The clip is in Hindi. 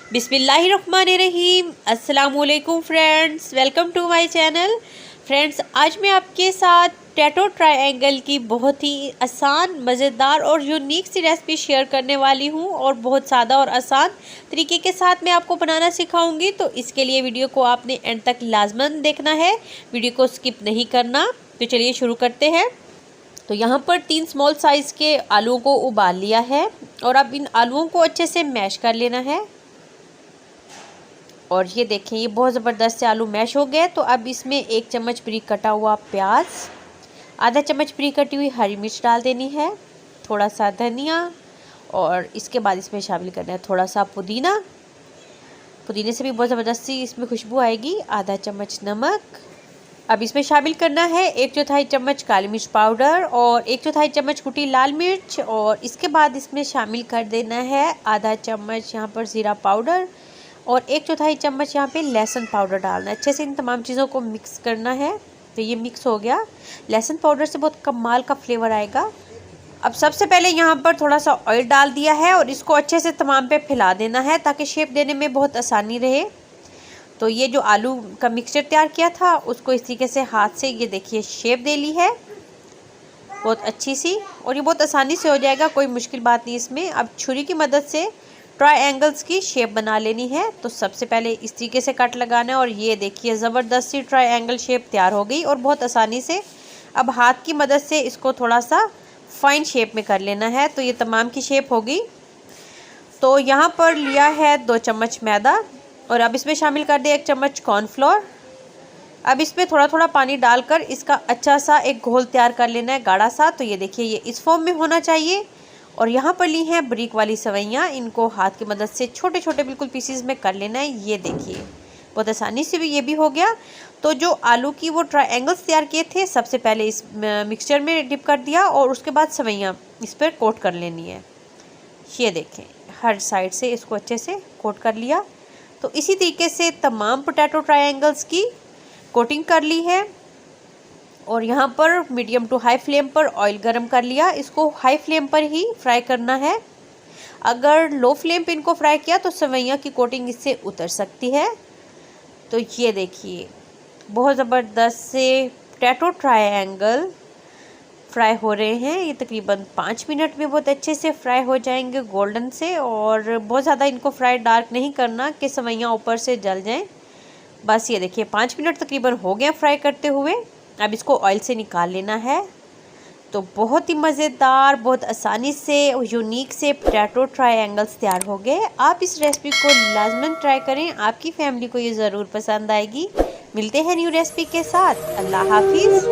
बिस्मिल्लाहिर्रहमानिर्रहीम। अस्सलामुअलैकुम friends, welcome to my channel. Friends, आज मैं आपके साथ पोटैटो ट्रायंगल की बहुत ही आसान, मज़ेदार और यूनिक सी रेसिपी शेयर करने वाली हूँ और बहुत सादा और आसान तरीके के साथ मैं आपको बनाना सिखाऊंगी। तो इसके लिए वीडियो को आपने एंड तक लाजमन देखना है, वीडियो को स्किप नहीं करना। तो चलिए शुरू करते हैं। तो यहाँ पर 3 स्मॉल साइज़ के आलूओं को उबाल लिया है और अब इन आलूओं को अच्छे से मैश कर लेना है। और ये देखें, ये बहुत ज़बरदस्त से आलू मैश हो गए। तो अब इसमें 1 चम्मच बारीक कटा हुआ प्याज, आधा चम्मच बारीक कटी हुई हरी मिर्च डाल देनी है, थोड़ा सा धनिया और इसके बाद इसमें शामिल करना है थोड़ा सा पुदीना। पुदीने से भी बहुत ज़बरदस्त सी इसमें खुशबू आएगी। आधा चम्मच नमक। अब इसमें शामिल करना है 1/4 चम्मच काली मिर्च पाउडर और 1/4 चम्मच कुटी लाल मिर्च। और इसके बाद इसमें शामिल कर देना है आधा चम्मच यहाँ पर ज़ीरा पाउडर और 1/4 चम्मच यहाँ पे लहसुन पाउडर डालना है। अच्छे से इन तमाम चीज़ों को मिक्स करना है। तो ये मिक्स हो गया। लहसुन पाउडर से बहुत कमाल का फ्लेवर आएगा। अब सबसे पहले यहाँ पर थोड़ा सा ऑयल डाल दिया है और इसको अच्छे से तमाम पे फैला देना है ताकि शेप देने में बहुत आसानी रहे। तो ये जो आलू का मिक्सचर तैयार किया था उसको इस तरीके से हाथ से ये देखिए शेप दे ली है बहुत अच्छी सी, और ये बहुत आसानी से हो जाएगा, कोई मुश्किल बात नहीं इसमें। अब छुरी की मदद से ट्रायंगल्स की शेप बना लेनी है। तो सबसे पहले इस तरीके से कट लगाना है और ये देखिए ज़बरदस्त सी ट्रायंगल शेप तैयार हो गई और बहुत आसानी से। अब हाथ की मदद से इसको थोड़ा सा फाइन शेप में कर लेना है। तो ये तमाम की शेप होगी। तो यहाँ पर लिया है 2 चम्मच मैदा और अब इसमें शामिल कर दिया 1 चम्मच कॉर्नफ्लोर। अब इसमें थोड़ा थोड़ा पानी डालकर इसका अच्छा सा एक घोल तैयार कर लेना है, गाढ़ा सा। तो ये देखिए, ये इस फॉर्म में होना चाहिए। और यहाँ पर ली हैं बारीक वाली सवैयाँ, इनको हाथ की मदद से छोटे छोटे बिल्कुल पीसीज में कर लेना है। ये देखिए बहुत आसानी से भी ये भी हो गया। तो जो आलू की वो ट्रायंगल्स तैयार किए थे, सबसे पहले इस मिक्सचर में डिप कर दिया और उसके बाद सवैयाँ इस पर कोट कर लेनी है। ये देखें, हर साइड से इसको अच्छे से कोट कर लिया। तो इसी तरीके से तमाम पोटैटो ट्रायंगल्स की कोटिंग कर ली है। और यहाँ पर मीडियम टू हाई फ्लेम पर ऑयल गरम कर लिया। इसको हाई फ्लेम पर ही फ्राई करना है। अगर लो फ्लेम पे इनको फ्राई किया तो सवैयाँ की कोटिंग इससे उतर सकती है। तो ये देखिए बहुत ज़बरदस्त से पोटैटो ट्रायंगल फ्राई हो रहे हैं। ये तकरीबन 5 मिनट में बहुत अच्छे से फ्राई हो जाएंगे गोल्डन से। और बहुत ज़्यादा इनको फ्राई डार्क नहीं करना कि सवैयाँ ऊपर से जल जाएं। बस ये देखिए 5 मिनट तकरीबन हो गए फ्राई करते हुए। अब इसको ऑयल से निकाल लेना है। तो बहुत ही मज़ेदार, बहुत आसानी से यूनिक से पोटैटो ट्रायंगल्स तैयार हो गए। आप इस रेसिपी को लाजमन ट्राई करें, आपकी फैमिली को ये ज़रूर पसंद आएगी। मिलते हैं न्यू रेसिपी के साथ। अल्लाह हाफिज़।